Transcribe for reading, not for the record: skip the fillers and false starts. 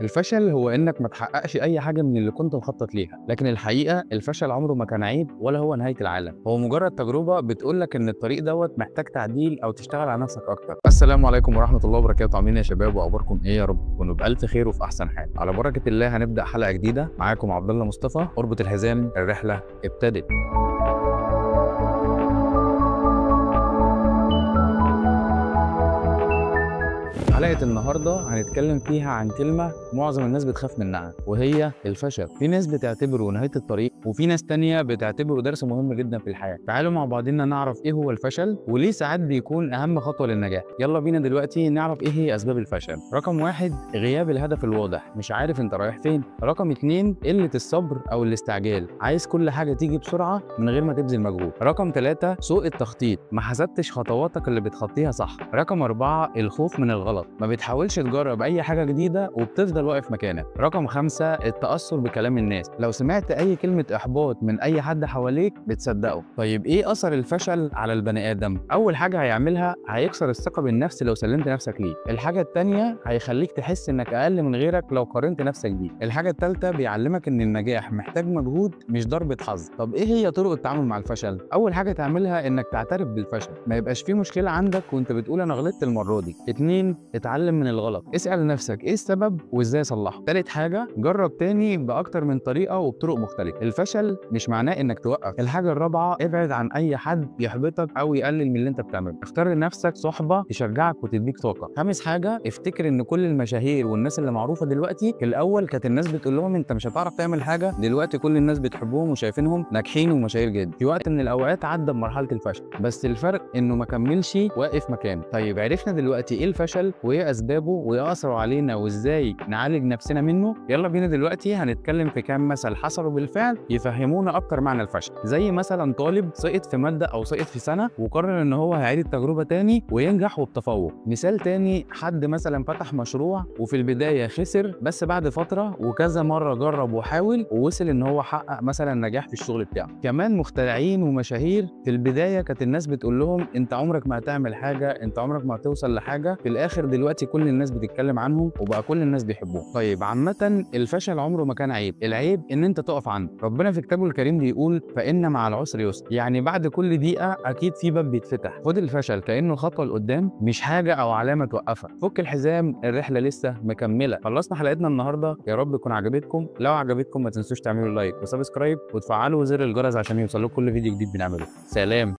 الفشل هو إنك ما تحققش أي حاجة من اللي كنت مخطط ليها، لكن الحقيقة الفشل عمره ما كان عيب ولا هو نهاية العالم، هو مجرد تجربة بتقول لك إن الطريق دوت محتاج تعديل أو تشتغل على نفسك أكتر. السلام عليكم ورحمة الله وبركاته، عاملين إيه يا شباب وأخباركم إيه؟ يا رب تكونوا بألف خير وفي أحسن حال. على بركة الله هنبدأ حلقة جديدة معاكم عبد الله مصطفى. اربط الحزام، الرحلة ابتدت. حلقة النهاردة هنتكلم فيها عن كلمة معظم الناس بتخاف منها وهي الفشل. في ناس بتعتبره نهاية الطريق وفي ناس تانية بتعتبره درس مهم جدا في الحياة. تعالوا مع بعضنا نعرف ايه هو الفشل وليه ساعات بيكون اهم خطوة للنجاح. يلا بينا دلوقتي نعرف ايه هي اسباب الفشل. رقم واحد، غياب الهدف الواضح، مش عارف انت رايح فين. رقم اتنين، قلة الصبر او الاستعجال، عايز كل حاجة تيجي بسرعة من غير ما تبذل مجهود. رقم ثلاثة، سوء التخطيط، ما حسبتش خطواتك اللي بتخطيها صح. رقم أربعة، الخوف من الغلط، ما بتحاولش تجرب اي حاجه جديده وبتفضل واقف مكانك. رقم خمسة، التاثر بكلام الناس، لو سمعت اي كلمه احباط من اي حد حواليك بتصدقه. طيب ايه اثر الفشل على البني ادم؟ اول حاجه هيعملها هيكسر الثقه بالنفس لو سلمت نفسك ليه. الحاجه الثانيه هيخليك تحس انك اقل من غيرك لو قارنت نفسك بيه. الحاجه الثالثه بيعلمك ان النجاح محتاج مجهود مش ضربه حظ. طب ايه هي طرق التعامل مع الفشل؟ اول حاجه تعملها انك تعترف بالفشل، ما يبقاش في مشكله عندك وانت بتقول انا غلطت المره دي. اتنين، اتعلم من الغلط، اسأل نفسك ايه السبب وازاي اصلحه. تالت حاجة، جرب تاني بأكتر من طريقة وبطرق مختلفة. الفشل مش معناه انك توقف. الحاجة الرابعة، ابعد عن اي حد يحبطك او يقلل من اللي انت بتعمله. اختار لنفسك صحبة تشجعك وتديك طاقة. خامس حاجة، افتكر ان كل المشاهير والناس اللي معروفة دلوقتي في الاول كانت الناس بتقول لهم انت مش هتعرف تعمل حاجة، دلوقتي كل الناس بتحبهم وشايفينهم ناجحين ومشاهير جدا. في وقت من الاوقات عدى بمرحلة الفشل، بس الفرق انه ما كملش واقف مكانه. طيب عرفنا دلوقتي ايه الفشل وايه اسبابه وايه اثره علينا وازاي نعالج نفسنا منه. يلا بينا دلوقتي هنتكلم في كام مثل حصلوا بالفعل يفهمونا اكتر معنى الفشل. زي مثلا طالب سقط في ماده او سقط في سنه وقرر ان هو هيعيد التجربه تاني وينجح وبتفوق. مثال تاني، حد مثلا فتح مشروع وفي البدايه خسر، بس بعد فتره وكذا مره جرب وحاول ووصل ان هو حقق مثلا نجاح في الشغل بتاعه. كمان مخترعين ومشاهير في البدايه كانت الناس بتقول لهم انت عمرك ما هتعمل حاجه، انت عمرك ما هتوصل لحاجه، في الاخر دلوقتي كل الناس بتتكلم عنهم وبقى كل الناس بيحبوه. طيب عامة الفشل عمره ما كان عيب، العيب ان انت تقف عنه. ربنا في كتابه الكريم بيقول فإن مع العسر يسر، يعني بعد كل دقيقة اكيد في باب بيتفتح. خد الفشل كأنه خطوة لقدام مش حاجة او علامة توقفك. فك الحزام، الرحلة لسه مكملة. خلصنا حلقتنا النهاردة، يا رب تكون عجبتكم. لو عجبتكم ما تنسوش تعملوا لايك وسبسكرايب وتفعلوا زر الجرس عشان يوصلكم كل فيديو جديد بنعمله. سلام.